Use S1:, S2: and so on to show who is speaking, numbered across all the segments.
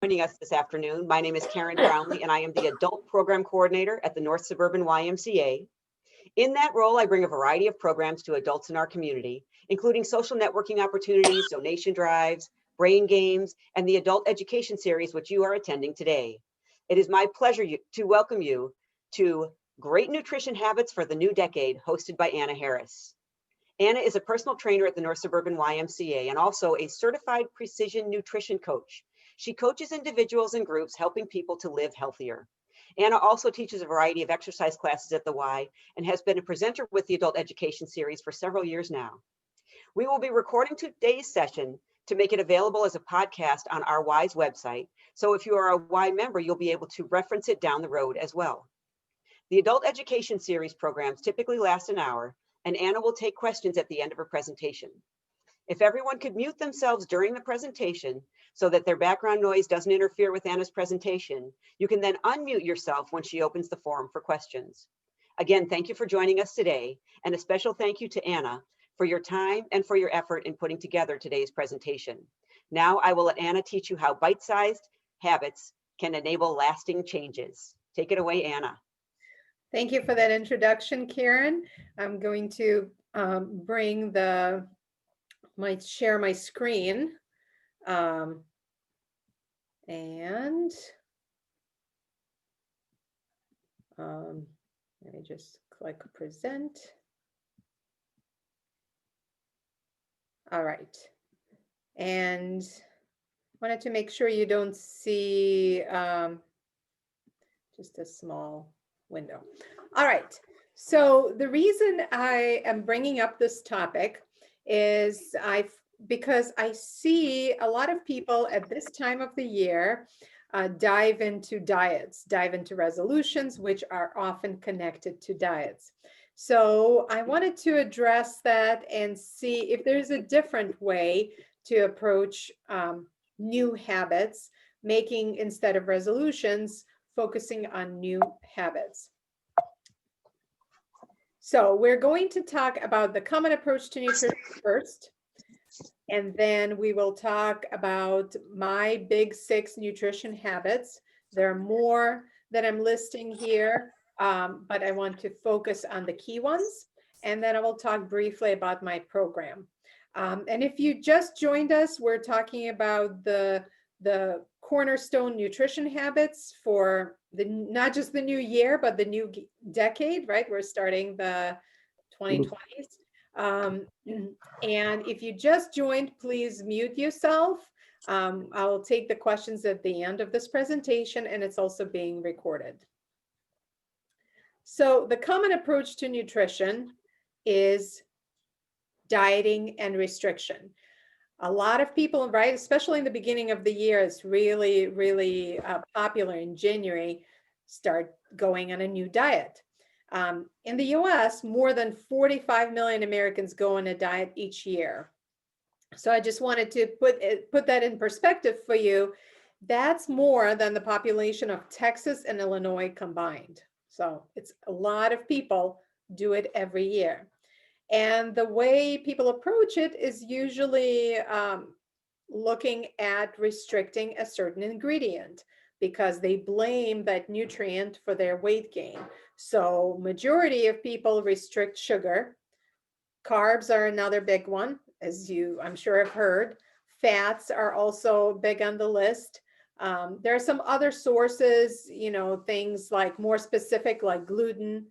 S1: joining us this afternoon. My name is Karen Brownlee, and I am the Adult Program Coordinator at the North Suburban YMCA. In that role, I bring a variety of programs to adults in our community, including social networking opportunities, donation drives, brain games, and the adult education series, which you are attending today. It is my pleasure to welcome you to Great Nutrition Habits for the New Decade, hosted by Anna Harris. Anna is a personal trainer at the North Suburban YMCA and also a certified precision nutrition coach. She coaches individuals and groups helping people to live healthier. Anna also teaches a variety of exercise classes at the Y and has been a presenter with the Adult Education Series for several years now. We will be recording today's session to make it available as a podcast on our Y's website. So if you are a Y member, you'll be able to reference it down the road as well. The Adult Education Series programs typically last an hour, and Anna will take questions at the end of her presentation. If everyone could mute themselves during the presentation so that their background noise doesn't interfere with Anna's presentation, you can then unmute yourself when she opens the forum for questions. Again, thank you for joining us today, and a special thank you to Anna for your time and for your effort in putting together today's presentation. Now I will let Anna teach you how bite-sized habits can enable lasting changes. Take it away, Anna.
S2: Thank you for that introduction, Karen. I'm going to share my screen. Let me just click present. All right. And wanted to make sure you don't see just a small window. All right. So the reason I am bringing up this topic is because I see a lot of people at this time of the year dive into diets, dive into resolutions, which are often connected to diets. So I wanted to address that and see if there's a different way to approach new habits, making, instead of resolutions, focusing on new habits. So we're going to talk about the common approach to nutrition first, and then we will talk about my big 6 nutrition habits. There are more that I'm listing here, but I want to focus on the key ones. And then I will talk briefly about my program. And if you just joined us, we're talking about the cornerstone nutrition habits for not just the new year, but the new decade, right? We're starting the 2020s. And if you just joined, please mute yourself. I'll take the questions at the end of this presentation, and it's also being recorded. So the common approach to nutrition is dieting and restriction. A lot of people, right, especially in the beginning of the year, it's really, really popular in January, start going on a new diet. In the US, more than 45 million Americans go on a diet each year. So I just wanted to put that in perspective for you. That's more than the population of Texas and Illinois combined. So it's a lot of people do it every year. And the way people approach it is usually looking at restricting a certain ingredient because they blame that nutrient for their weight gain. So majority of people restrict sugar. Carbs are another big one, as you, I'm sure, have heard. Fats are also big on the list. There are some other sources, you know, things like more specific, like gluten.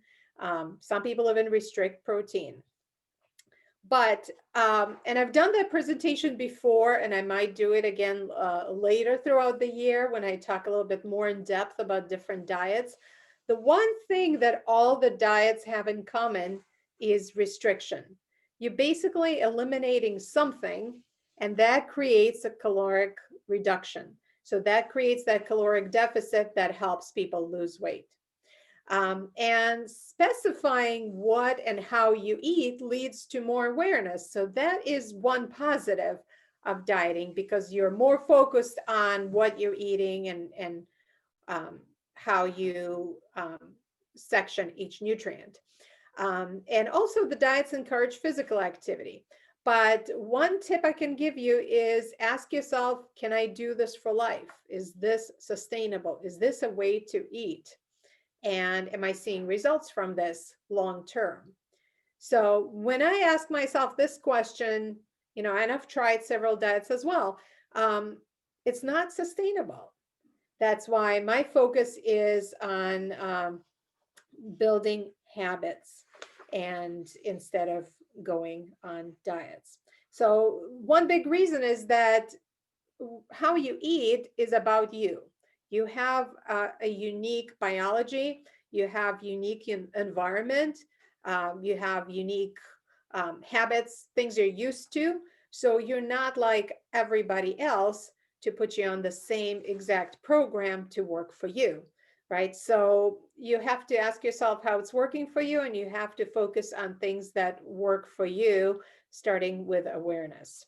S2: Some people even restrict protein. But, and I've done that presentation before, and I might do it again later throughout the year when I talk a little bit more in depth about different diets. The one thing that all the diets have in common is restriction. You're basically eliminating something, and that creates a caloric reduction. So that creates that caloric deficit that helps people lose weight. And specifying what and how you eat leads to more awareness. So that is one positive of dieting, because you're more focused on what you're eating and how you section each nutrient. And also the diets encourage physical activity. But one tip I can give you is ask yourself, can I do this for life? Is this sustainable? Is this a way to eat? And am I seeing results from this long term? So when I ask myself this question, and I've tried several diets as well, it's not sustainable. That's why my focus is on building habits and instead of going on diets. So one big reason is that how you eat is about you. You have a unique biology, you have unique environment, you have unique habits, things you're used to. So you're not like everybody else to put you on the same exact program to work for you, right? So you have to ask yourself how it's working for you, and you have to focus on things that work for you, starting with awareness.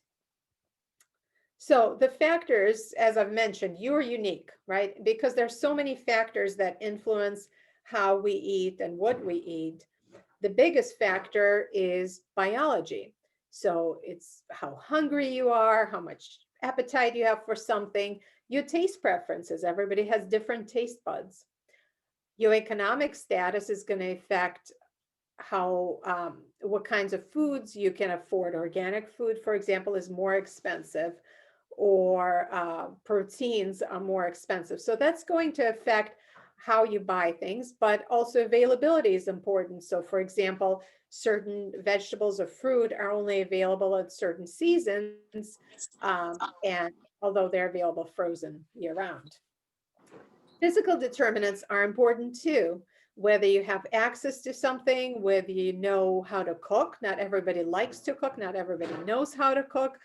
S2: So the factors, as I've mentioned, you're unique, right? Because there's so many factors that influence how we eat and what we eat. The biggest factor is biology. So it's how hungry you are, how much appetite you have for something, your taste preferences. Everybody has different taste buds. Your economic status is going to affect how what kinds of foods you can afford. Organic food, for example, is more expensive, or proteins are more expensive. So that's going to affect how you buy things, but also availability is important. So for example, certain vegetables or fruit are only available at certain seasons, and although they're available frozen year round. Physical determinants are important too. Whether you have access to something, whether you know how to cook. Not everybody likes to cook, not everybody knows how to cook.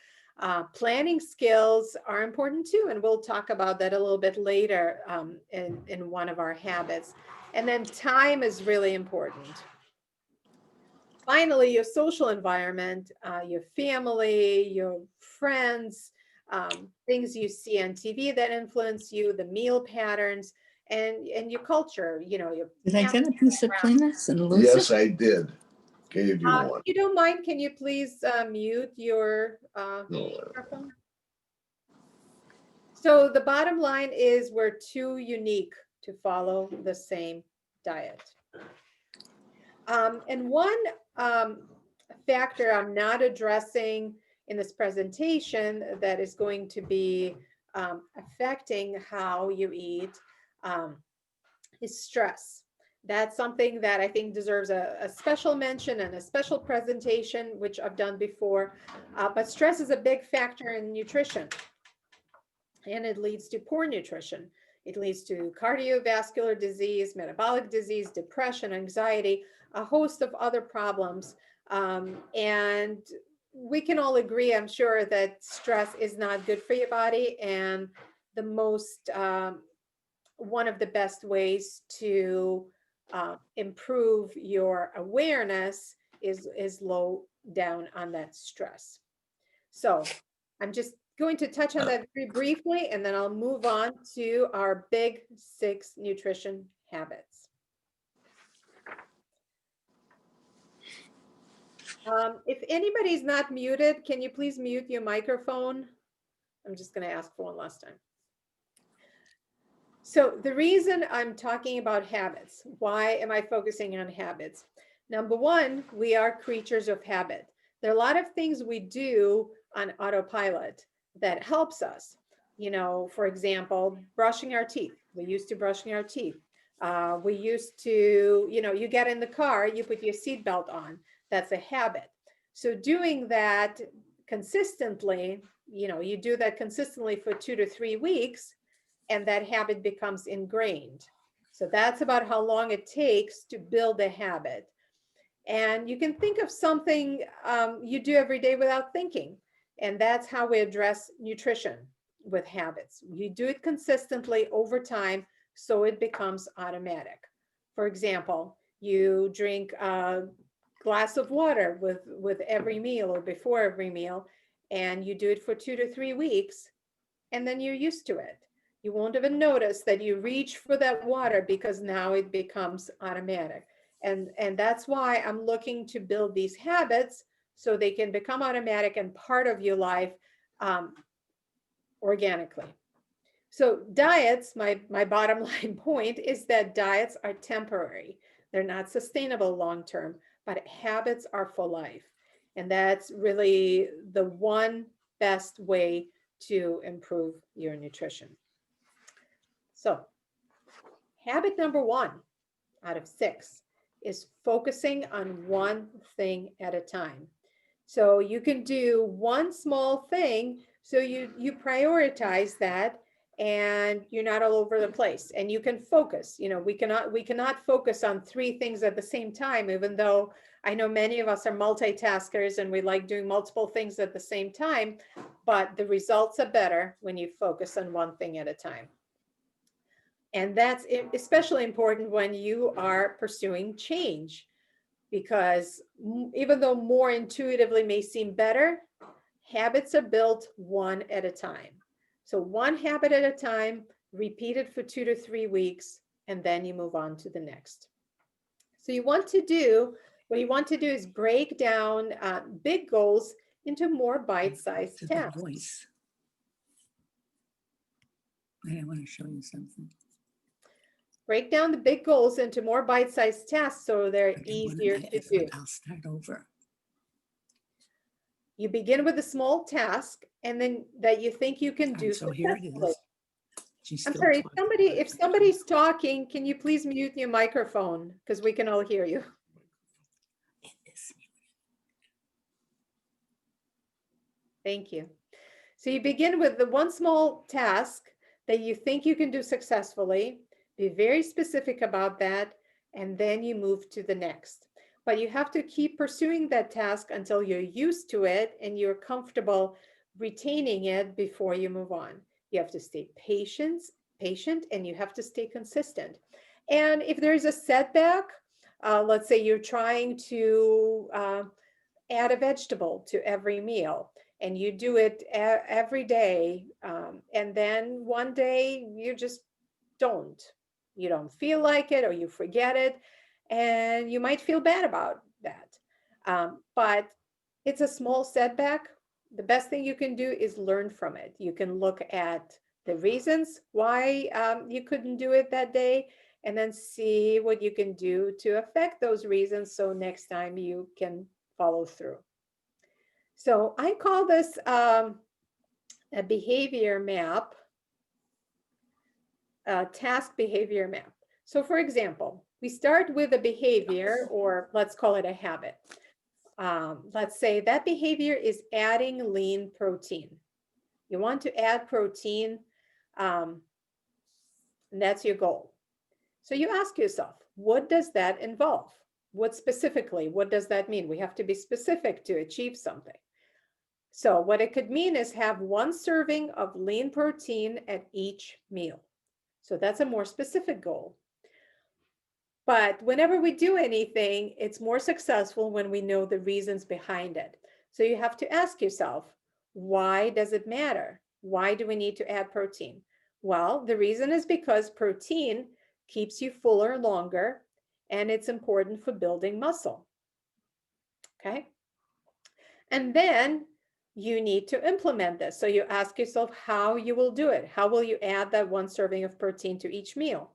S2: Planning skills are important too, and we'll talk about that a little bit later in one of our habits. And then time is really important. Finally, your social environment, your family, your friends, things you see on TV that influence you, the meal patterns, and your culture, your
S3: Did I get a piece of
S2: background.
S3: Kleenex and lose
S4: Yes,
S3: it?
S4: I did. Gave you
S2: If
S4: one.
S2: you don't mind, can you please mute your
S4: No,
S2: microphone? So the bottom line is we're too unique to follow the same diet. And one factor I'm not addressing in this presentation that is going to be affecting how you eat is stress. That's something that I think deserves a special mention and a special presentation, which I've done before. But stress is a big factor in nutrition, and it leads to poor nutrition. It leads to cardiovascular disease, metabolic disease, depression, anxiety, a host of other problems. And we can all agree, I'm sure, that stress is not good for your body. And the most, one of the best ways to improve your awareness is low down on that stress. So I'm just going to touch on that very briefly, and then I'll move on to our big 6 nutrition habits. If anybody's not muted, can you please mute your microphone? I'm just going to ask for one last time. So the reason I'm talking about habits, why am I focusing on habits? Number one, we are creatures of habit. There are a lot of things we do on autopilot that helps us. For example, brushing our teeth. We're used to brushing our teeth. We used to, you get in the car, you put your seatbelt on. That's a habit. So doing that consistently, you do that consistently for 2 to 3 weeks, and that habit becomes ingrained. So that's about how long it takes to build a habit. And you can think of something you do every day without thinking. And that's how we address nutrition with habits. You do it consistently over time, so it becomes automatic. For example, you drink a glass of water with every meal or before every meal, and you do it for 2 to 3 weeks, and then you're used to it. You won't even notice that you reach for that water because now it becomes automatic. And that's why I'm looking to build these habits so they can become automatic and part of your life organically. So diets, my bottom line point is that diets are temporary. They're not sustainable long-term, but habits are for life. And that's really the one best way to improve your nutrition. So habit number 1 out of 6 is focusing on one thing at a time. So you can do one small thing, so you prioritize that, and you're not all over the place, and you can focus. You know, we cannot focus on 3 things at the same time, even though I know many of us are multitaskers and we like doing multiple things at the same time, but the results are better when you focus on one thing at a time. And that's especially important when you are pursuing change, because even though more intuitively may seem better, habits are built one at a time. So one habit at a time, repeat it for 2 to 3 weeks, and then you move on to the next. So what you want to do is break down big goals into more bite-sized tasks.
S3: Voice. I want to show you something.
S2: Break down the big goals into more bite-sized tasks so they're easier to do.
S3: I'll start over.
S2: You begin with a small task, and then that you think you can do
S3: So here it
S2: successfully.
S3: is.
S2: I'm sorry, if somebody's talking, can you please mute your microphone, because we can all hear you. Thank you. So you begin with the one small task that you think you can do successfully. Be very specific about that, and then you move to the next. But you have to keep pursuing that task until you're used to it and you're comfortable retaining it before you move on. You have to stay patient, and you have to stay consistent. And if there's a setback, let's say you're trying to add a vegetable to every meal, and you do it every day, and then one day you just don't. You don't feel like it, or you forget it, and you might feel bad about that. But it's a small setback. The best thing you can do is learn from it. You can look at the reasons why you couldn't do it that day, and then see what you can do to affect those reasons so next time you can follow through. So I call this a behavior map, a task behavior map. So for example, we start with a behavior, or let's call it a habit. Let's say that behavior is adding lean protein. You want to add protein, and that's your goal. So you ask yourself, what does that involve? What specifically, what does that mean? We have to be specific to achieve something. So what it could mean is have 1 serving of lean protein at each meal. So that's a more specific goal. But whenever we do anything, it's more successful when we know the reasons behind it. So you have to ask yourself, why does it matter? Why do we need to add protein? Well, the reason is because protein keeps you fuller longer, and it's important for building muscle. Okay? And then you need to implement this. So you ask yourself how you will do it. How will you add that 1 serving of protein to each meal?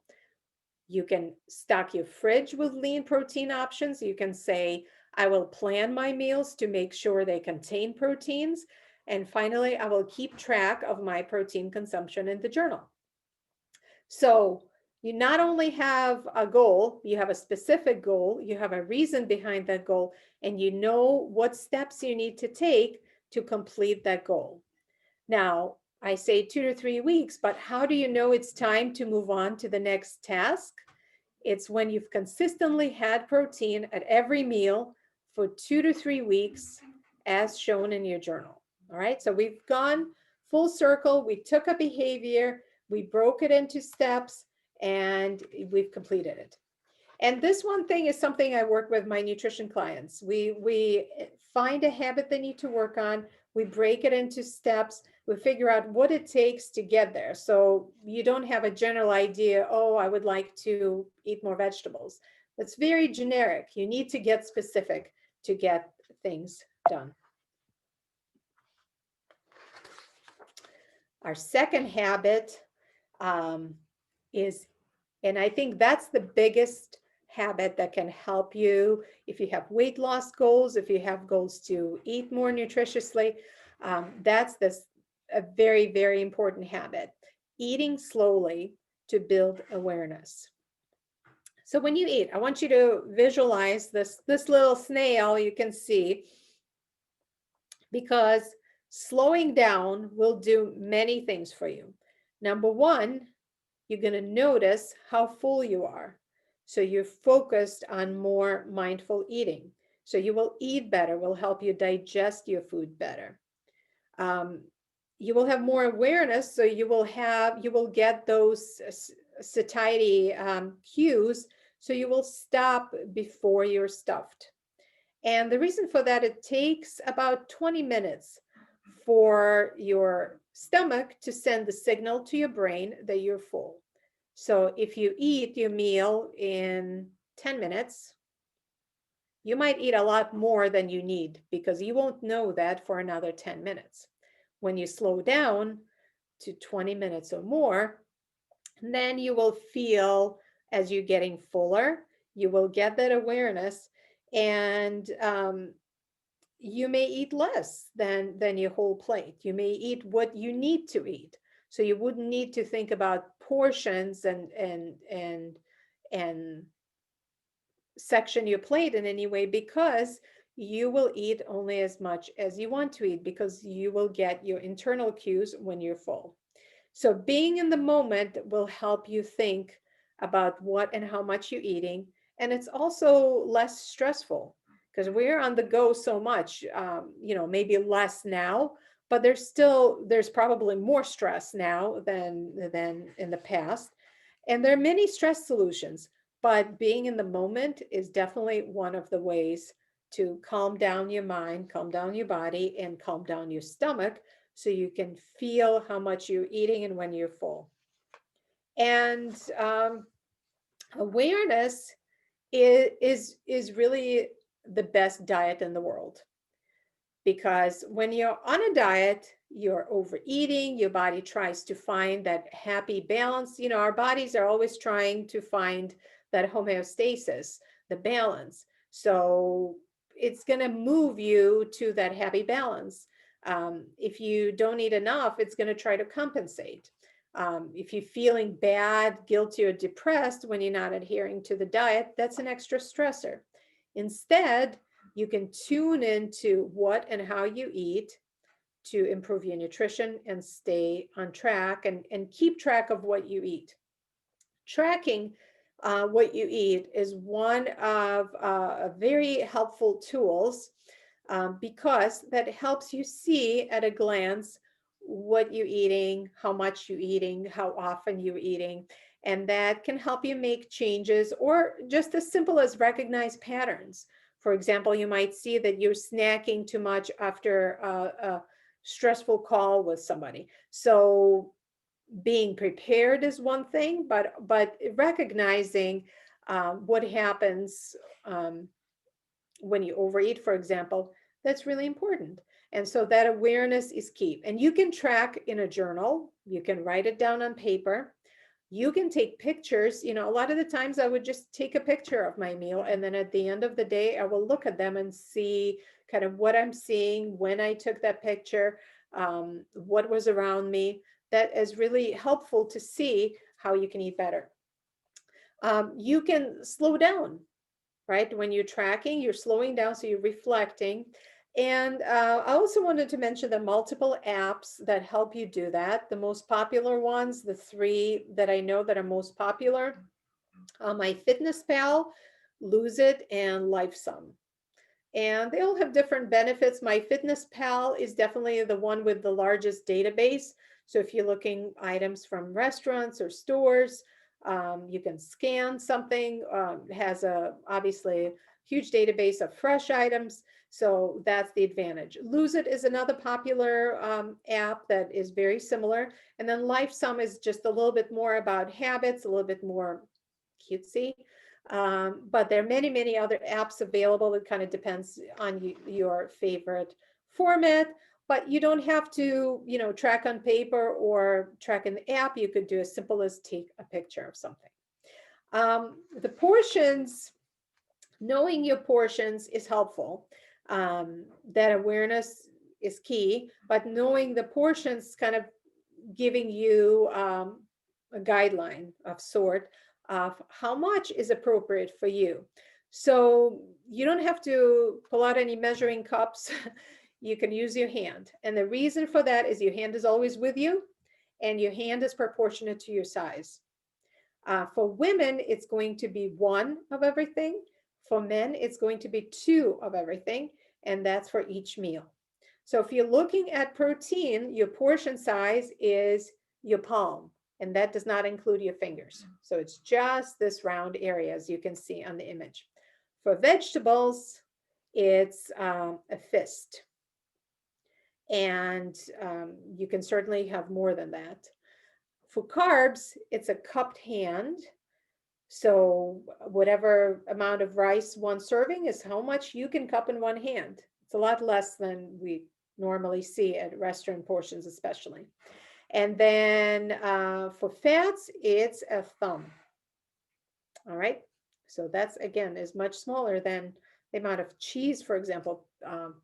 S2: You can stock your fridge with lean protein options. You can say, I will plan my meals to make sure they contain proteins. And finally, I will keep track of my protein consumption in the journal. So you not only have a goal, you have a specific goal, you have a reason behind that goal, and you know what steps you need to take to complete that goal. Now, I say 2 to 3 weeks, but how do you know it's time to move on to the next task? It's when you've consistently had protein at every meal for 2 to 3 weeks, as shown in your journal. All right, so we've gone full circle. We took a behavior, we broke it into steps, and we've completed it. And this one thing is something I work with my nutrition clients. We find a habit they need to work on. We break it into steps. We figure out what it takes to get there. So you don't have a general idea, oh, I would like to eat more vegetables. That's very generic. You need to get specific to get things done. Our second habit is, and I think that's the biggest habit that can help you if you have weight loss goals, if you have goals to eat more nutritiously. That's a very, very important habit. Eating slowly to build awareness. So when you eat, I want you to visualize this little snail you can see, because slowing down will do many things for you. Number one, you're going to notice how full you are. So you're focused on more mindful eating. So you will eat better, will help you digest your food better. You will have more awareness, so you will get those satiety cues, so you will stop before you're stuffed. And the reason for that, it takes about 20 minutes for your stomach to send the signal to your brain that you're full. So if you eat your meal in 10 minutes, you might eat a lot more than you need, because you won't know that for another 10 minutes. When you slow down to 20 minutes or more, then you will feel as you're getting fuller, you will get that awareness, and you may eat less than your whole plate. You may eat what you need to eat. So you wouldn't need to think about portions and section your plate in any way, because you will eat only as much as you want to eat, because you will get your internal cues when you're full. So being in the moment will help you think about what and how much you're eating. And it's also less stressful, because we're on the go so much, maybe less now, but there's probably more stress now than in the past. And there are many stress solutions, but being in the moment is definitely one of the ways to calm down your mind, calm down your body, and calm down your stomach, so you can feel how much you're eating and when you're full. And awareness is really the best diet in the world, because when you're on a diet, you're overeating, your body tries to find that happy balance. Our bodies are always trying to find that homeostasis, the balance. So it's going to move you to that happy balance. If you don't eat enough, it's going to try to compensate. If you're feeling bad, guilty, or depressed when you're not adhering to the diet, that's an extra stressor. Instead, you can tune into what and how you eat to improve your nutrition and stay on track, and keep track of what you eat. Tracking what you eat is one of very helpful tools, because that helps you see at a glance what you're eating, how much you're eating, how often you're eating, and that can help you make changes, or just as simple as recognize patterns. For example, you might see that you're snacking too much after a stressful call with somebody. So being prepared is one thing, but recognizing what happens when you overeat, for example, that's really important. And so that awareness is key. And you can track in a journal, you can write it down on paper, you can take pictures. A lot of the times I would just take a picture of my meal, and then at the end of the day, I will look at them and see kind of what I'm seeing when I took that picture, what was around me. That is really helpful to see how you can eat better. You can slow down, right? When you're tracking, you're slowing down, so you're reflecting. And I also wanted to mention the multiple apps that help you do that. The most popular ones, the three that I know that are most popular, MyFitnessPal, Lose It, and LifeSum. And they all have different benefits. MyFitnessPal is definitely the one with the largest database. So if you're looking items from restaurants or stores, you can scan something. It has obviously huge database of fresh items. So that's the advantage. Lose It is another popular app that is very similar. And then LifeSum is just a little bit more about habits, a little bit more cutesy. But there are many, many other apps available. It kind of depends on your favorite format, but you don't have to, track on paper or track in the app. You could do as simple as take a picture of something. The portions, knowing your portions is helpful. That awareness is key, but knowing the portions kind of giving you a guideline of sort of how much is appropriate for you. So you don't have to pull out any measuring cups. You can use your hand. And the reason for that is your hand is always with you and your hand is proportionate to your size. For women, it's going to be 1 of everything. For men, it's going to be 2 of everything, and that's for each meal. So if you're looking at protein, your portion size is your palm, and that does not include your fingers. So it's just this round area, as you can see on the image. For vegetables, it's a fist. And you can certainly have more than that. For carbs, it's a cupped hand. So whatever amount of rice 1 serving is how much you can cup in 1 hand. It's a lot less than we normally see at restaurant portions, especially. And then for fats, it's a thumb. All right. So that's, again, is much smaller than the amount of cheese, for example,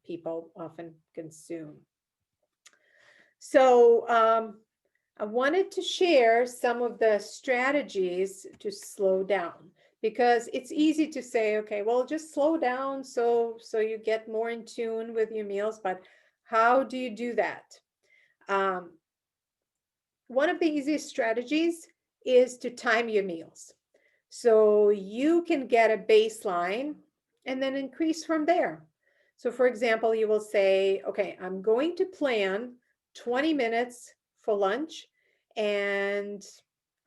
S2: people often consume. So I wanted to share some of the strategies to slow down, because it's easy to say, okay, well, just slow down so you get more in tune with your meals, but how do you do that? One of the easiest strategies is to time your meals. So you can get a baseline and then increase from there. So for example, you will say, okay, I'm going to plan 20 minutes for lunch, and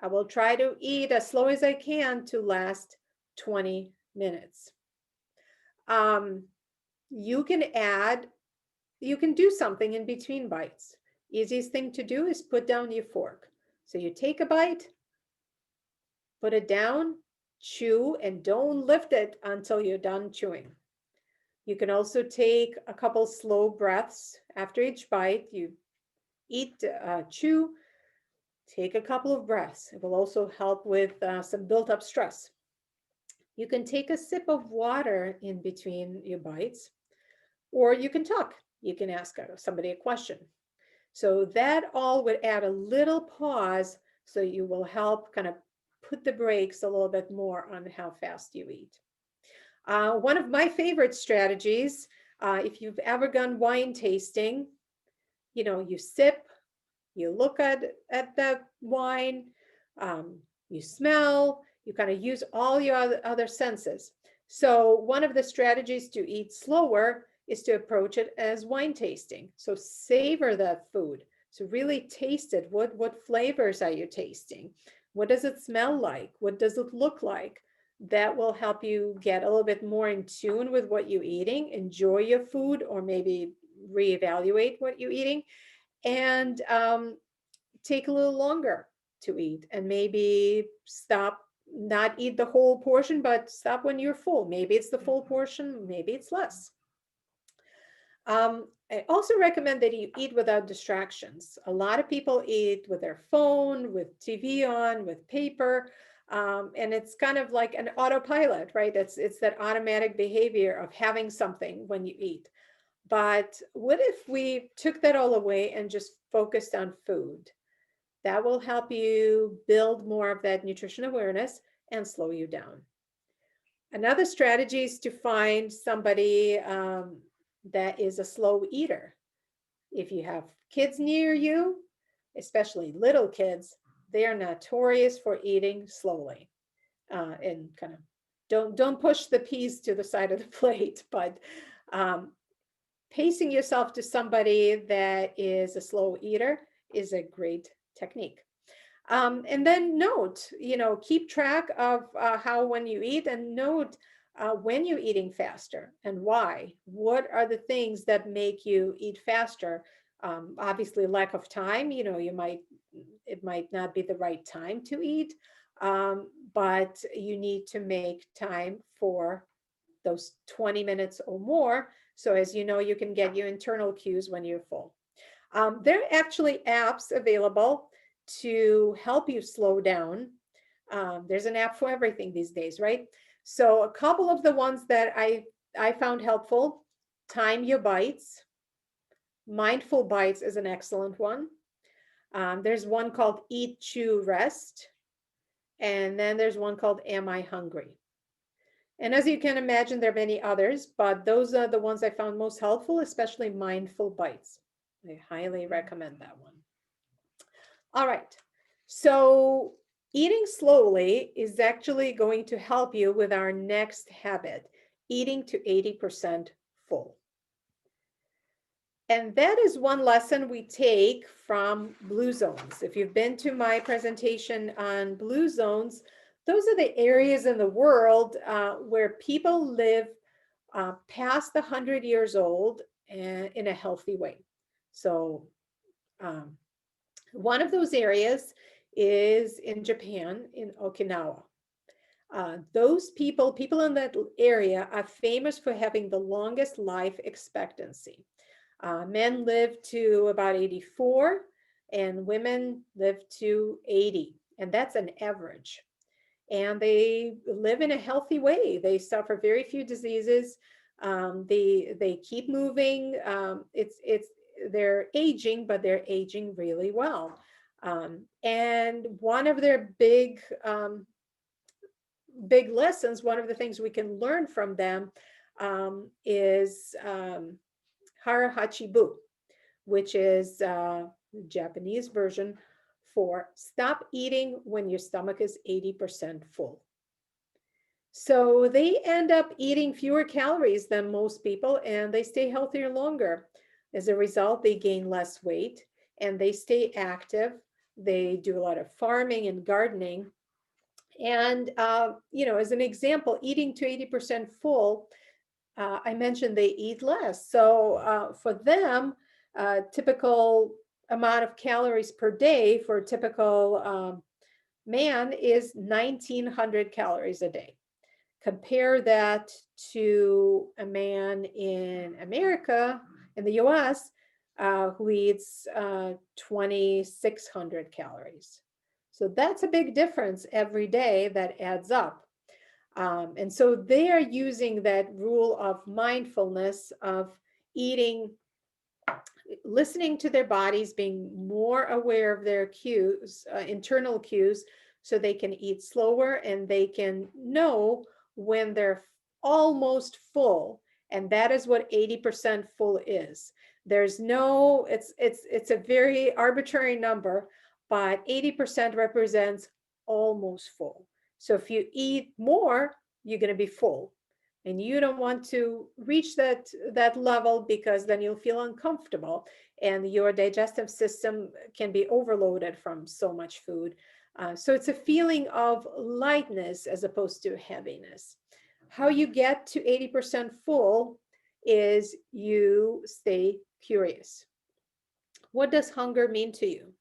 S2: I will try to eat as slow as I can to last 20 minutes. You can do something in between bites. Easiest thing to do is put down your fork. So you take a bite, put it down, chew, and don't lift it until you're done chewing. You can also take a couple slow breaths after each bite. You eat, chew, take a couple of breaths. It will also help with some built-up stress. You can take a sip of water in between your bites, or you can talk. You can ask somebody a question. So that all would add a little pause, so you will help kind of put the brakes a little bit more on how fast you eat. One of my favorite strategies, if you've ever gone wine tasting, you sip, you look at the wine, you smell, you kind of use all your other senses. So one of the strategies to eat slower is to approach it as wine tasting. So savor that food. So really taste it. What flavors are you tasting? What does it smell like? What does it look like? That will help you get a little bit more in tune with what you're eating, enjoy your food, or maybe reevaluate what you're eating, and take a little longer to eat, and maybe stop, not eat the whole portion, but stop when you're full. Maybe it's the full portion, maybe it's less. I also recommend that you eat without distractions. A lot of people eat with their phone, with TV on, with paper, and it's kind of like an autopilot, right? It's that automatic behavior of having something when you eat. But what if we took that all away and just focused on food? That will help you build more of that nutrition awareness and slow you down. Another strategy is to find somebody that is a slow eater. If you have kids near you, especially little kids, they are notorious for eating slowly, and kind of don't push the peas to the side of the plate, but pacing yourself to somebody that is a slow eater is a great technique. And then note, keep track of how when you eat, and note when you're eating faster and why. What are the things that make you eat faster? Obviously, lack of time. It might not be the right time to eat. but you need to make time for those 20 minutes or more. So as you know, you can get your internal cues when you're full. There are actually apps available to help you slow down. There's an app for everything these days, right? So a couple of the ones that I found helpful: Time Your Bites. Mindful Bites is an excellent one. There's one called Eat, Chew, Rest. And then there's one called Am I Hungry? And as you can imagine, there are many others, but those are the ones I found most helpful, especially Mindful Bites. I highly recommend that one. All right. So eating slowly is actually going to help you with our next habit, eating to 80% full. And that is one lesson we take from blue zones. If you've been to my presentation on blue zones, those are the areas in the world where people live past 100 years old and in a healthy way. So one of those areas is in Japan, in Okinawa. Those people in that area are famous for having the longest life expectancy. Men live to about 84 and women live to 80, and that's an average. And they live in a healthy way. They suffer very few diseases. They keep moving. They're aging, but they're aging really well. And one of their big lessons, one of the things we can learn from them is Harahachi-bu, which is the Japanese version for stop eating when your stomach is 80% full. So they end up eating fewer calories than most people, and they stay healthier longer. As a result, they gain less weight and they stay active. They do a lot of farming and gardening. And, as an example, eating to 80% full, I mentioned they eat less. So for them, typical amount of calories per day for a typical man is 1,900 calories a day. Compare that to a man in America, in the US, who eats 2,600 calories. So that's a big difference every day that adds up. And so they are using that rule of mindfulness of eating, listening to their bodies, being more aware of their cues, internal cues, so they can eat slower and they can know when they're almost full. And that is what 80% full is. There's no, it's a very arbitrary number, but 80% represents almost full. So if you eat more, you're going to be full. And you don't want to reach that level, because then you'll feel uncomfortable and your digestive system can be overloaded from so much food. So it's a feeling of lightness as opposed to heaviness. How you get to 80% full is you stay curious. What does hunger mean to you?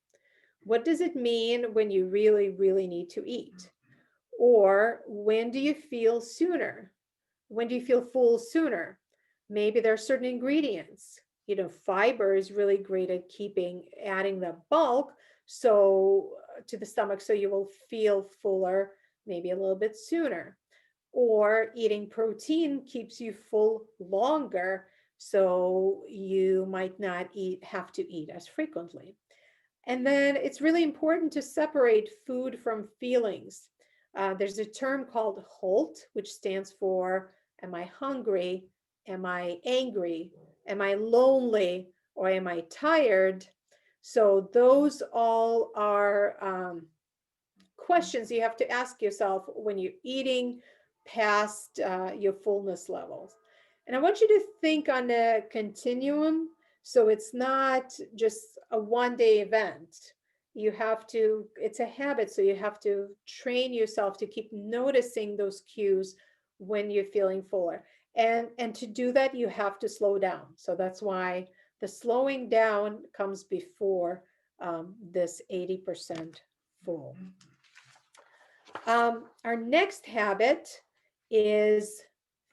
S2: What does it mean when you really, really need to eat? Or when do you feel sooner? When do you feel full sooner? Maybe there are certain ingredients. Fiber is really great at adding the bulk to the stomach, so you will feel fuller maybe a little bit sooner. Or eating protein keeps you full longer, so you might not have to eat as frequently. And then it's really important to separate food from feelings. There's a term called HALT, which stands for, am I hungry? Am I angry? Am I lonely? Or am I tired? So those all are questions you have to ask yourself when you're eating past your fullness levels. And I want you to think on a continuum. So it's not just a one-day event. It's a habit, so you have to train yourself to keep noticing those cues when you're feeling fuller. And to do that, you have to slow down. So that's why the slowing down comes before this 80% full. Our next habit is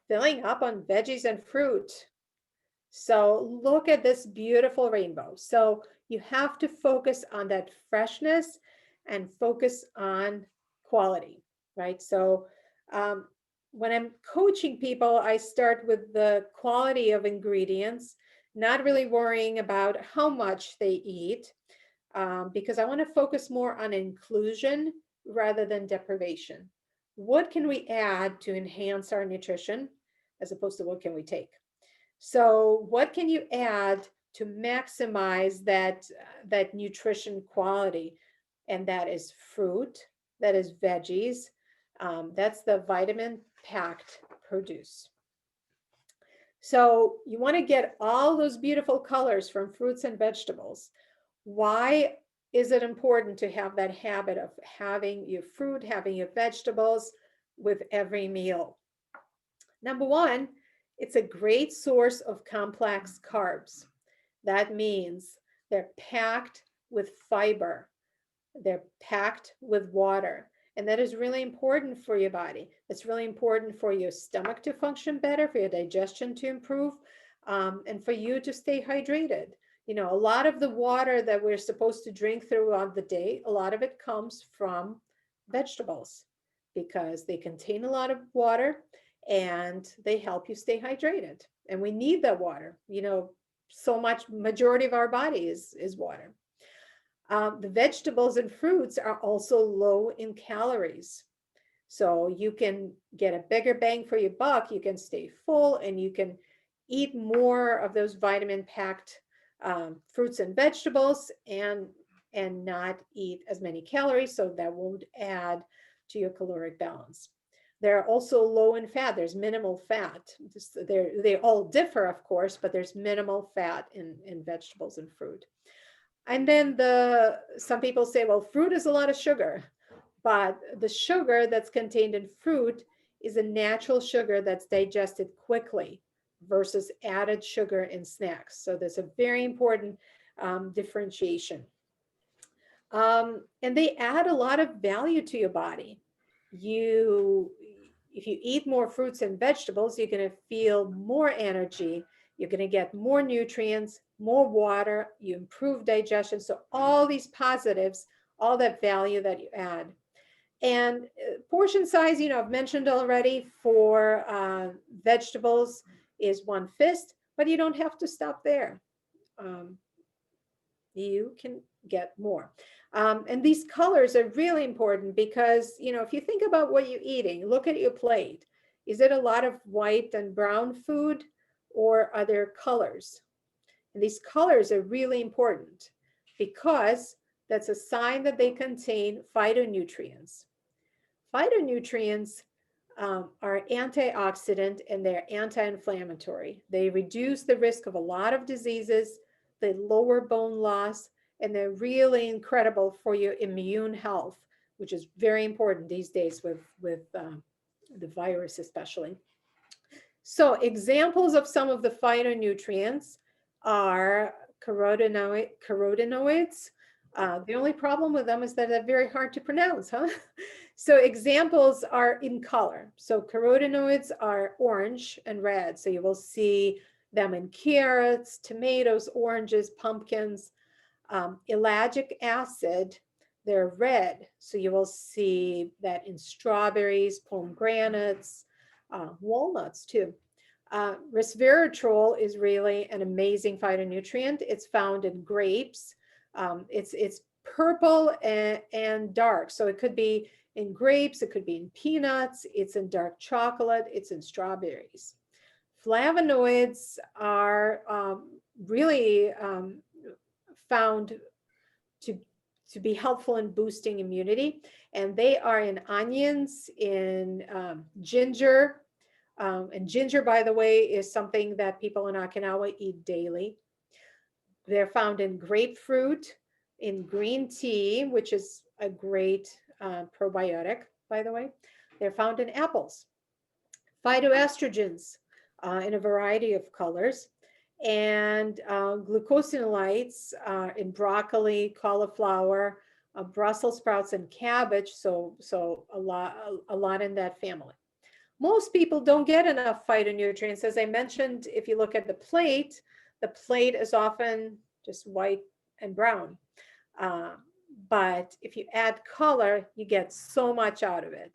S2: filling up on veggies and fruit. So look at this beautiful rainbow. So you have to focus on that freshness and focus on quality, right? So when I'm coaching people, I start with the quality of ingredients, not really worrying about how much they eat, because I want to focus more on inclusion rather than deprivation. What can we add to enhance our nutrition as opposed to what can we take? So what can you add to maximize that nutrition quality? And that is fruit, that is veggies, that's the vitamin packed produce. So you want to get all those beautiful colors from fruits and vegetables. Why is it important to have that habit of having your fruit, having your vegetables with every meal? Number one, it's a great source of complex carbs. That means they're packed with fiber, they're packed with water, and that is really important for your body. It's really important for your stomach to function better, for your digestion to improve, and for you to stay hydrated. You know, a lot of the water that we're supposed to drink throughout the day, a lot of it comes from vegetables because they contain a lot of water and they help you stay hydrated. And we need that water. You know, so much, majority of our body is water. The vegetables and fruits are also low in calories. So you can get a bigger bang for your buck. You can stay full and you can eat more of those vitamin-packed fruits and vegetables and not eat as many calories. So that won't add to your caloric balance. They're also low in fat. There's minimal fat. They all differ, of course, but there's minimal fat in vegetables and fruit. And then some people say, well, fruit is a lot of sugar, but the sugar that's contained in fruit is a natural sugar that's digested quickly versus added sugar in snacks. So there's a very important differentiation. And they add a lot of value to your body. If you eat more fruits and vegetables, you're going to feel more energy. You're going to get more nutrients, more water, you improve digestion. So all these positives, all that value that you add. And portion size, you know, I've mentioned already for vegetables is 1 fist, but you don't have to stop there. You can get more. And these colors are really important because, you know, if you think about what you're eating, look at your plate. Is it a lot of white and brown food or are there colors? And these colors are really important because that's a sign that they contain phytonutrients. Phytonutrients are antioxidant and they're anti-inflammatory. They reduce the risk of a lot of diseases, they lower bone loss, and they're really incredible for your immune health, which is very important these days with the virus especially. So examples of some of the phytonutrients are carotenoids. The only problem with them is that they're very hard to pronounce, huh? So examples are in color. So carotenoids are orange and red. So you will see them in carrots, tomatoes, oranges, pumpkins. Ellagic acid, they're red. So you will see that in strawberries, pomegranates, walnuts too. Resveratrol is really an amazing phytonutrient. It's found in grapes. It's purple and dark. So it could be in grapes, it could be in peanuts, it's in dark chocolate, it's in strawberries. Flavonoids are really found to be helpful in boosting immunity. And they are in onions, in ginger. And ginger, by the way, is something that people in Okinawa eat daily. They're found in grapefruit, in green tea, which is a great probiotic, by the way. They're found in apples. Phytoestrogens in a variety of colors. And glucosinolates in broccoli, cauliflower, Brussels sprouts and cabbage, so a lot in that family. Most people don't get enough phytonutrients. As I mentioned, if you look at the plate is often just white and brown. But if you add color, you get so much out of it.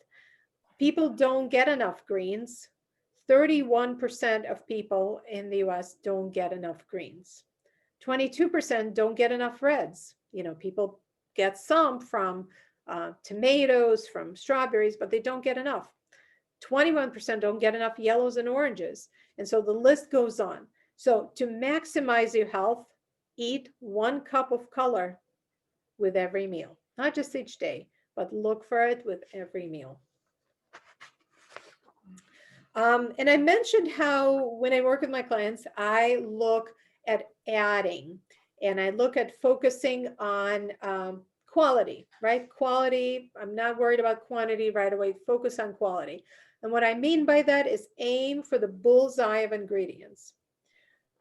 S2: People don't get enough greens. 31% of people in the US don't get enough greens. 22% don't get enough reds. You know, people get some from tomatoes, from strawberries, but they don't get enough. 21% don't get enough yellows and oranges. And so the list goes on. So to maximize your health, eat 1 cup of color with every meal, not just each day, but look for it with every meal. And I mentioned how when I work with my clients, I look at adding and I look at focusing on quality, right? Quality, I'm not worried about quantity right away, focus on quality. And what I mean by that is aim for the bullseye of ingredients.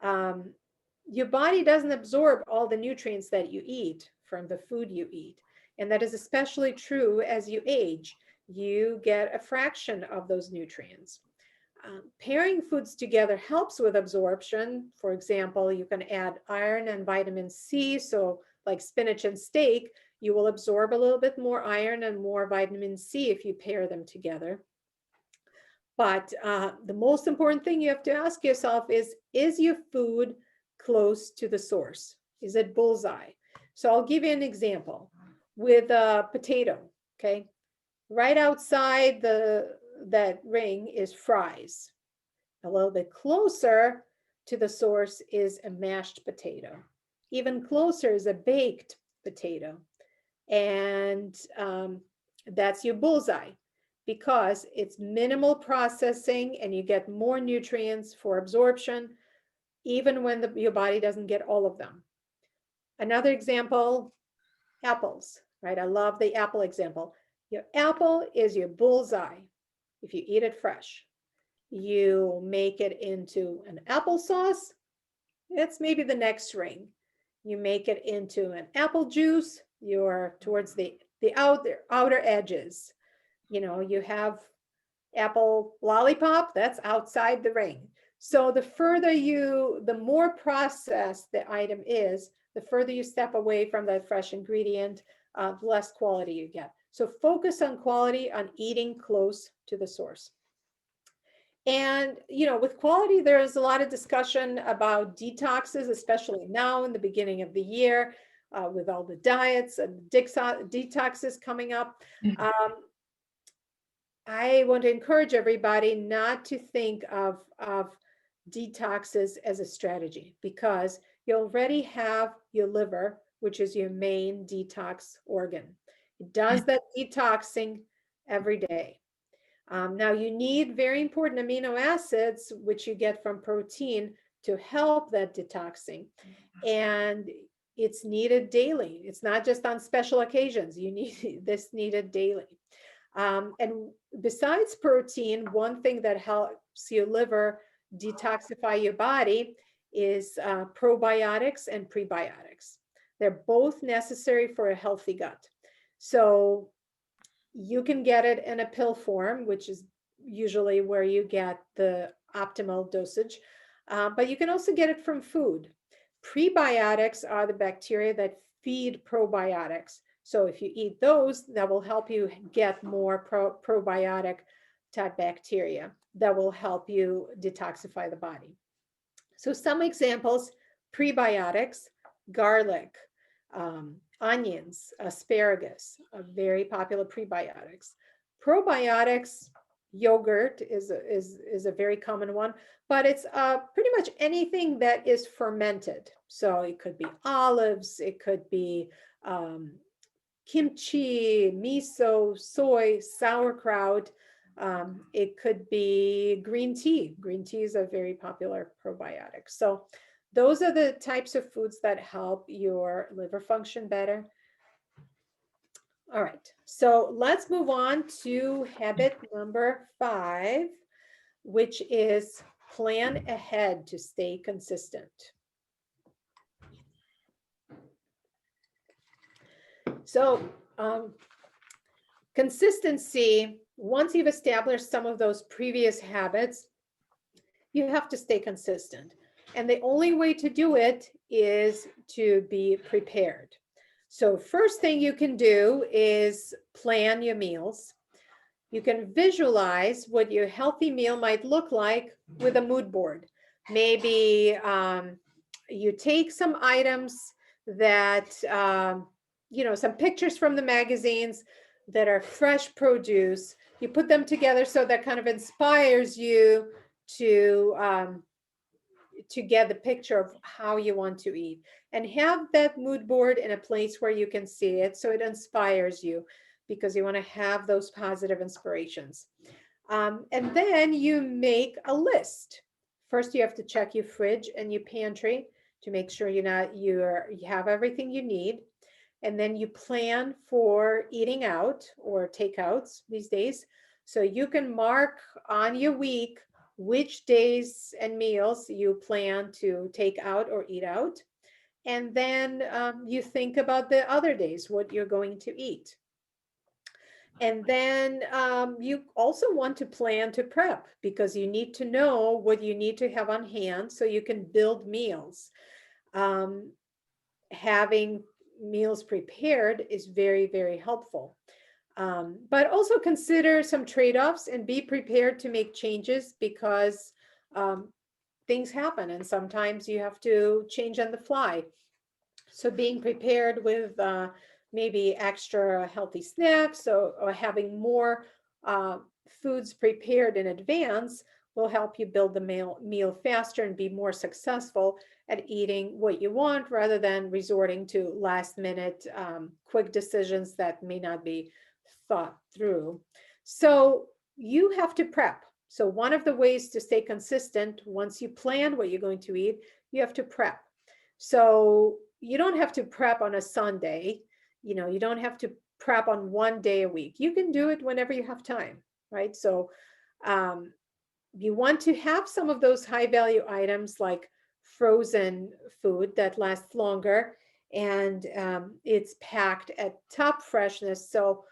S2: Your body doesn't absorb all the nutrients that you eat from the food you eat. And that is especially true as you age. You get a fraction of those nutrients. Pairing foods together helps with absorption. For example, you can add iron and vitamin C. So like spinach and steak, you will absorb a little bit more iron and more vitamin C if you pair them together. But the most important thing you have to ask yourself is your food close to the source? Is it bullseye? So I'll give you an example with a potato, okay? Right outside that ring is fries. A little bit closer to the source is a mashed potato. Even closer is a baked potato. And that's your bullseye because it's minimal processing and you get more nutrients for absorption, even when your body doesn't get all of them. Another example, apples, right? I love the apple example. Your apple is your bullseye if you eat it fresh. You make it into an applesauce, it's maybe the next ring. You make it into an apple juice, you're towards the outer edges. You know, you have apple lollipop, that's outside the ring. So the more processed the item is, the further you step away from that fresh ingredient, the less quality you get. So focus on quality, on eating close to the source. And, you know, with quality, there's a lot of discussion about detoxes, especially now in the beginning of the year, with all the diets and detoxes coming up. I want to encourage everybody not to think of detoxes as a strategy because you already have your liver, which is your main detox organ. It does that detoxing every day. Now you need very important amino acids, which you get from protein to help that detoxing. And it's needed daily. It's not just on special occasions. You need this needed daily. And besides protein, one thing that helps your liver detoxify your body is probiotics and prebiotics. They're both necessary for a healthy gut. So you can get it in a pill form, which is usually where you get the optimal dosage, but you can also get it from food. Prebiotics are the bacteria that feed probiotics. So if you eat those, that will help you get more probiotic type bacteria that will help you detoxify the body. So some examples, prebiotics, garlic, onions, asparagus, are very popular prebiotics. Probiotics, yogurt is a very common one, but it's pretty much anything that is fermented. So it could be olives, it could be kimchi, miso, soy, sauerkraut. It could be green tea. Green tea is a very popular probiotic. So those are the types of foods that help your liver function better. All right, so let's move on to habit number 5, which is plan ahead to stay consistent. So consistency, once you've established some of those previous habits, you have to stay consistent. And the only way to do it is to be prepared. So first thing you can do is plan your meals. You can visualize what your healthy meal might look like with a mood board. Maybe you take some items that, some pictures from the magazines that are fresh produce. You put them together so that kind of inspires you to get the picture of how you want to eat, and have that mood board in a place where you can see it so it inspires you, because you want to have those positive inspirations. And then you make a list. First, you have to check your fridge and your pantry to make sure you have everything you need. And then you plan for eating out or takeouts these days. So you can mark on your week which days and meals you plan to take out or eat out. And then you think about the other days, what you're going to eat. And then you also want to plan to prep, because you need to know what you need to have on hand so you can build meals. Having meals prepared is very, very helpful. But also consider some trade-offs and be prepared to make changes, because things happen and sometimes you have to change on the fly. So being prepared with maybe extra healthy snacks or having more foods prepared in advance will help you build the meal faster and be more successful at eating what you want, rather than resorting to last minute quick decisions that may not be thought through. So you have to prep. So one of the ways to stay consistent, once you plan what you're going to eat, you have to prep. So you don't have to prep on a Sunday. You don't have to prep on one day a week. You can do it whenever you have time, right? So you want to have some of those high value items like frozen food that lasts longer, and it's packed at top freshness. So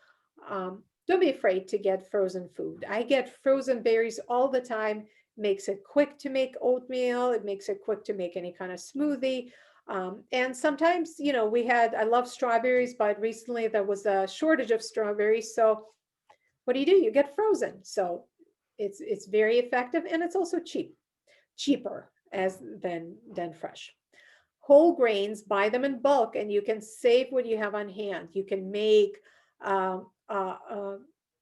S2: don't be afraid to get frozen food. I get frozen berries all the time. Makes it quick to make oatmeal. It makes it quick to make any kind of smoothie. And sometimes, I love strawberries, but recently there was a shortage of strawberries. So what do? You get frozen. So it's very effective, and it's also cheaper than fresh. Whole grains, buy them in bulk, and you can save what you have on hand. You can make,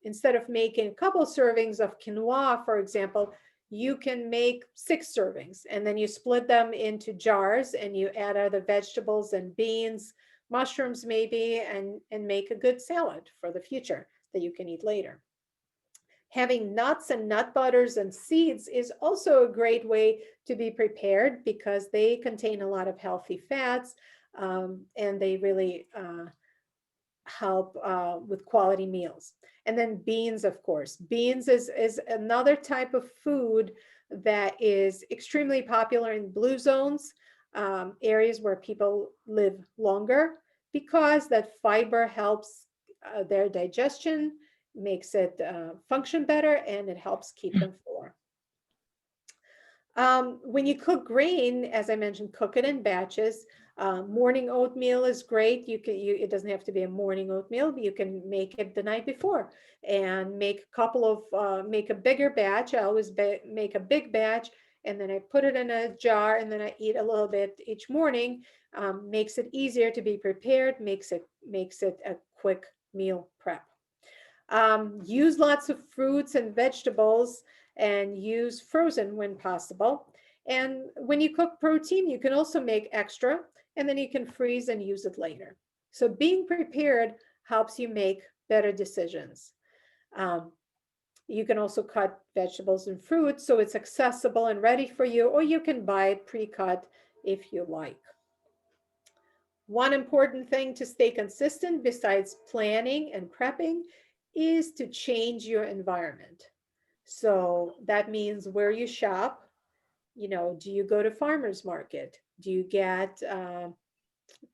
S2: instead of making a couple servings of quinoa, for example, you can make 6 servings, and then you split them into jars, and you add other vegetables and beans, mushrooms maybe, and make a good salad for the future that you can eat later. Having nuts and nut butters and seeds is also a great way to be prepared, because they contain a lot of healthy fats, and they really help with quality meals. And then beans, of course. Beans is another type of food that is extremely popular in blue zones, areas where people live longer, because that fiber helps their digestion, makes it function better, and it helps keep them fuller. When you cook grain, as I mentioned, cook it in batches. Morning oatmeal is great. It doesn't have to be a morning oatmeal, but you can make it the night before and make a bigger batch. I always make a big batch, and then I put it in a jar, and then I eat a little bit each morning. Makes it easier to be prepared, makes it a quick meal prep. Use lots of fruits and vegetables, and use frozen when possible. And when you cook protein, you can also make extra, and then you can freeze and use it later. So being prepared helps you make better decisions. You can also cut vegetables and fruits so it's accessible and ready for you, or you can buy pre-cut if you like. One important thing to stay consistent besides planning and prepping is to change your environment. So that means where you shop. Do you go to farmers market? Do you get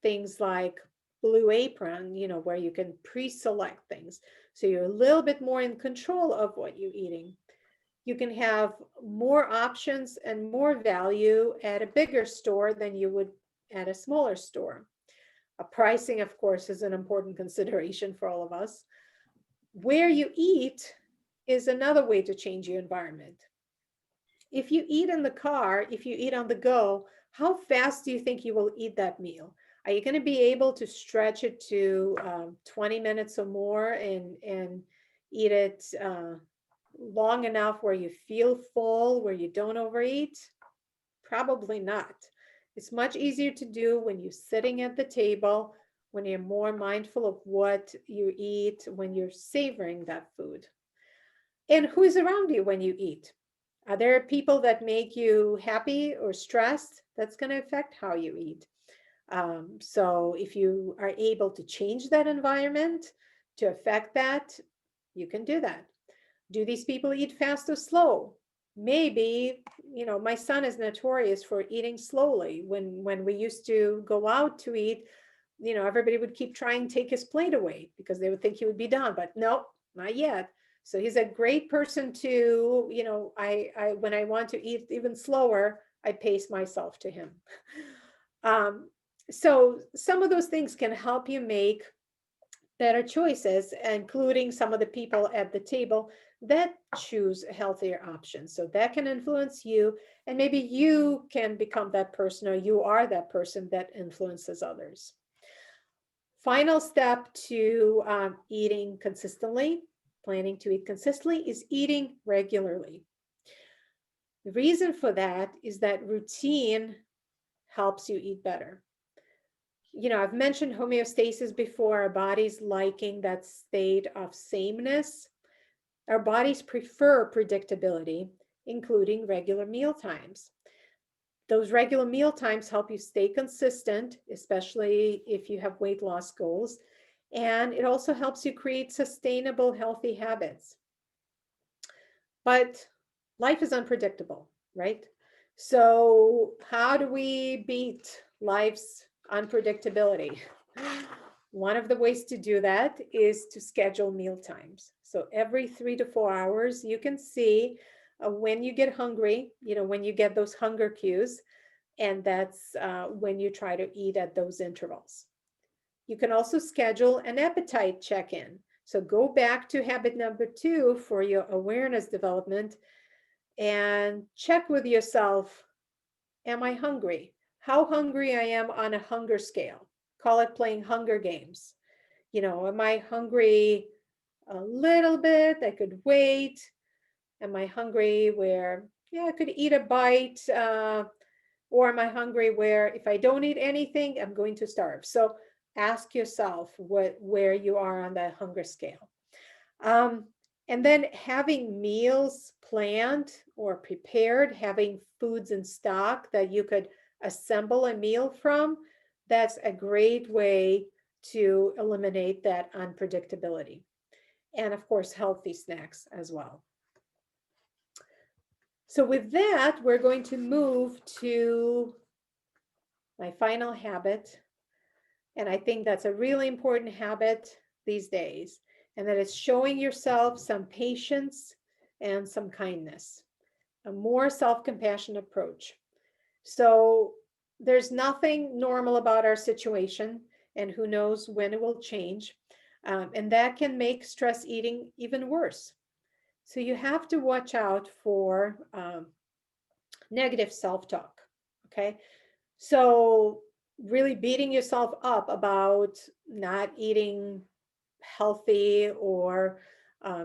S2: things like Blue Apron, where you can pre-select things. So you're a little bit more in control of what you're eating. You can have more options and more value at a bigger store than you would at a smaller store. Pricing, of course, is an important consideration for all of us. Where you eat is another way to change your environment. If you eat in the car, if you eat on the go, how fast do you think you will eat that meal? Are you going to be able to stretch it to 20 minutes or more and eat it long enough where you feel full, where you don't overeat? Probably not. It's much easier to do when you're sitting at the table, when you're more mindful of what you eat, when you're savoring that food. And who is around you when you eat? Are there people that make you happy or stressed? That's going to affect how you eat. So if you are able to change that environment to affect that, you can do that. Do these people eat fast or slow? Maybe, my son is notorious for eating slowly. When we used to go out to eat, everybody would keep trying to take his plate away because they would think he would be done, but no, not yet. So he's a great person to, I when I want to eat even slower, I pace myself to him. So some of those things can help you make better choices, including some of the people at the table that choose healthier options. So that can influence you, and maybe you can become that person, or you are that person that influences others. Final step to eating consistently, planning to eat consistently, is eating regularly. The reason for that is that routine helps you eat better. I've mentioned homeostasis before, our bodies liking that state of sameness. Our bodies prefer predictability, including regular meal times. Those regular meal times help you stay consistent, especially if you have weight loss goals. And it also helps you create sustainable, healthy habits. But life is unpredictable, right? So how do we beat life's unpredictability? One of the ways to do that is to schedule meal times. So every 3 to 4 hours, you can see when you get hungry, when you get those hunger cues, and that's when you try to eat at those intervals. You can also schedule an appetite check-in. So go back to habit number 2 for your awareness development and check with yourself, am I hungry? How hungry I am on a hunger scale. Call it playing Hunger Games. Am I hungry a little bit? I could wait. Am I hungry where, I could eat a bite? Or am I hungry where if I don't eat anything, I'm going to starve? So ask yourself where you are on that hunger scale. And then having meals planned or prepared, having foods in stock that you could assemble a meal from, that's a great way to eliminate that unpredictability. And of course, healthy snacks as well. So with that, we're going to move to my final habit. And I think that's a really important habit these days. And that is showing yourself some patience and some kindness, a more self-compassion approach. So there's nothing normal about our situation, and who knows when it will change. And that can make stress eating even worse. So you have to watch out for negative self-talk, okay? So really beating yourself up about not eating healthy or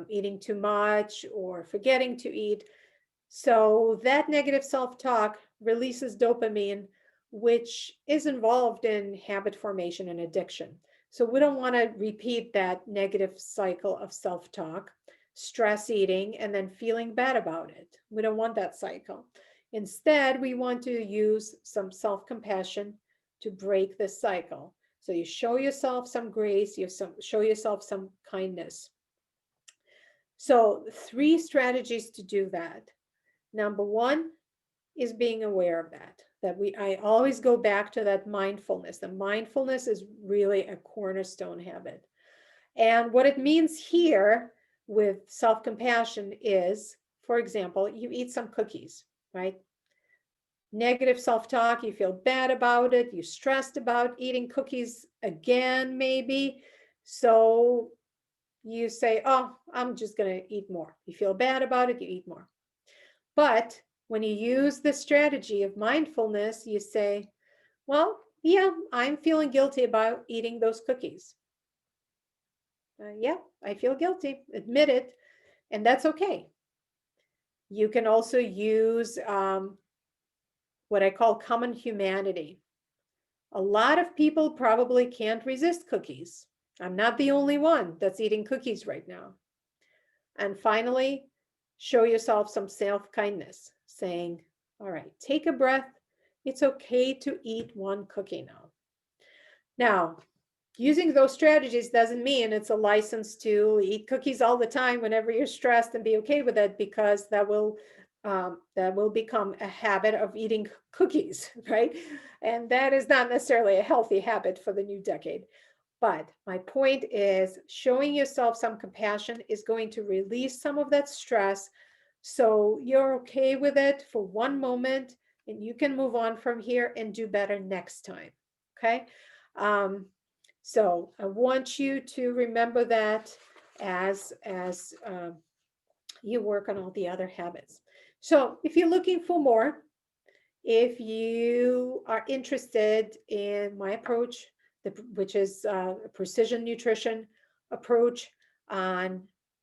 S2: eating too much or forgetting to eat. So that negative self-talk releases dopamine, which is involved in habit formation and addiction. So we don't want to repeat that negative cycle of self-talk, stress eating, and then feeling bad about it. We don't want that cycle. Instead, we want to use some self-compassion to break this cycle. So you show yourself some grace, you show yourself some kindness. So 3 strategies to do that. Number 1 is being aware of that I always go back to that mindfulness. The mindfulness is really a cornerstone habit. And what it means here with self-compassion is, for example, you eat some cookies, right? Negative self-talk, you feel bad about it, you're stressed about eating cookies again, maybe. So you say, oh, I'm just going to eat more. You feel bad about it, you eat more. But when you use the strategy of mindfulness, you say, well, yeah, I'm feeling guilty about eating those cookies. Yeah, I feel guilty, admit it, and that's okay. You can also use what I call common humanity. A lot of people probably can't resist cookies. I'm not the only one that's eating cookies right now. And finally, show yourself some self-kindness, saying, all right, take a breath. It's okay to eat one cookie now. Now, using those strategies doesn't mean it's a license to eat cookies all the time whenever you're stressed and be okay with it, because that will become a habit of eating cookies, right? And that is not necessarily a healthy habit for the new decade. But my point is, showing yourself some compassion is going to release some of that stress, so you're okay with it for one moment, and you can move on from here and do better next time, okay? So I want you to remember that as you work on all the other habits. So if you're looking for more, if you are interested in my approach, which is a precision nutrition approach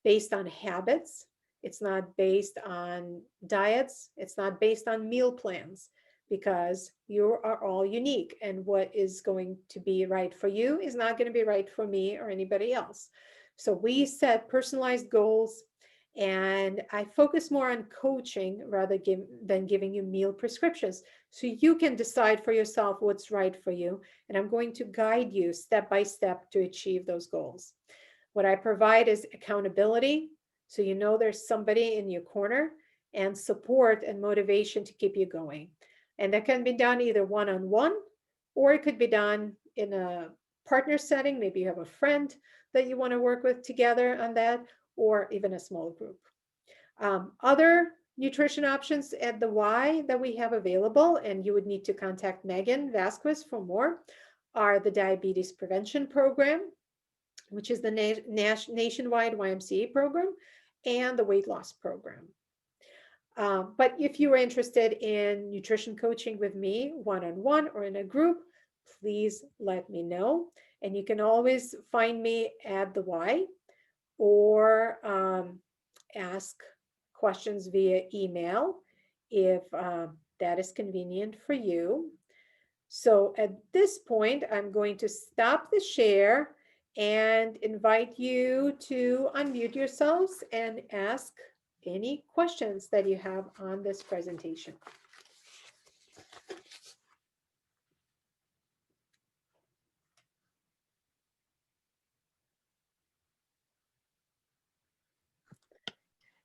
S2: based on habits, it's not based on diets, it's not based on meal plans, because you are all unique, and what is going to be right for you is not going to be right for me or anybody else. So we set personalized goals, and I focus more on coaching rather than giving you meal prescriptions, so you can decide for yourself what's right for you. And I'm going to guide you step by step to achieve those goals. What I provide is accountability, so you know there's somebody in your corner, and support and motivation to keep you going. And that can be done either one-on-one, or it could be done in a partner setting. Maybe you have a friend that you want to work with together on that, or even a small group. Other nutrition options at the Y that we have available, and you would need to contact Megan Vasquez for more, are the Diabetes Prevention Program, which is the nationwide YMCA program, and the Weight Loss Program. But if you are interested in nutrition coaching with me, one-on-one or in a group, please let me know. And you can always find me at the Y, or ask questions via email if that is convenient for you. So at this point, I'm going to stop the share and invite you to unmute yourselves and ask any questions that you have on this presentation.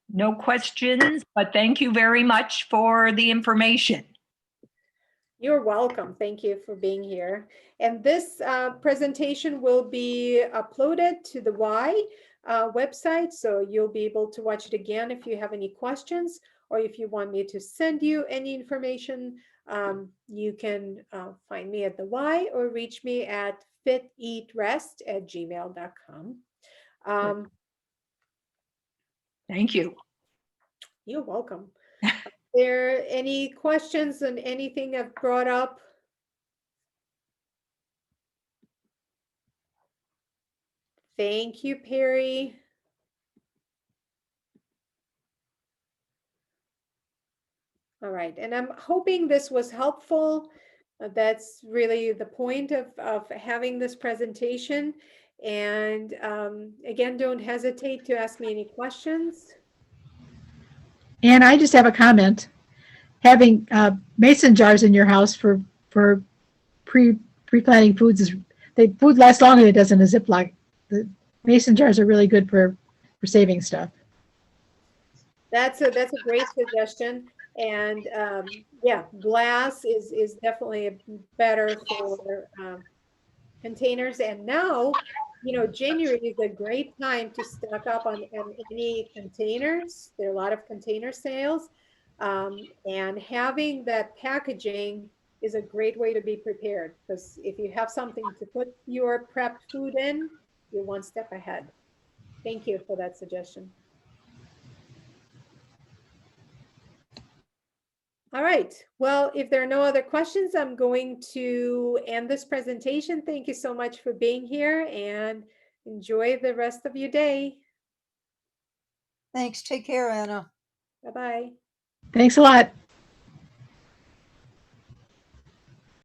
S5: No questions, but thank you very much for the information.
S2: You're welcome. Thank you for being here. And this presentation will be uploaded to the Y website, so you'll be able to watch it again if you have any questions, or if you want me to send you any information, you can find me at the Y or reach me at fiteatrest@gmail.com.
S5: Thank you.
S2: You're welcome. Are there any questions on anything I've brought up? Thank you, Perry. All right, and I'm hoping this was helpful. That's really the point of having this presentation. And again, don't hesitate to ask me any questions.
S6: And I just have a comment. Having mason jars in your house for pre-planting foods food lasts longer than it does in a Ziploc. The mason jars are really good for saving stuff.
S2: That's a great suggestion. And yeah, glass is definitely better for containers. And now, January is a great time to stock up on any containers. There are a lot of container sales. And having that packaging is a great way to be prepared, because if you have something to put your prepped food in, you're one step ahead. Thank you for that suggestion. All right. Well, if there are no other questions, I'm going to end this presentation. Thank you so much for being here, and enjoy the rest of your day.
S7: Thanks. Take care, Anna.
S2: Bye-bye.
S6: Thanks a lot.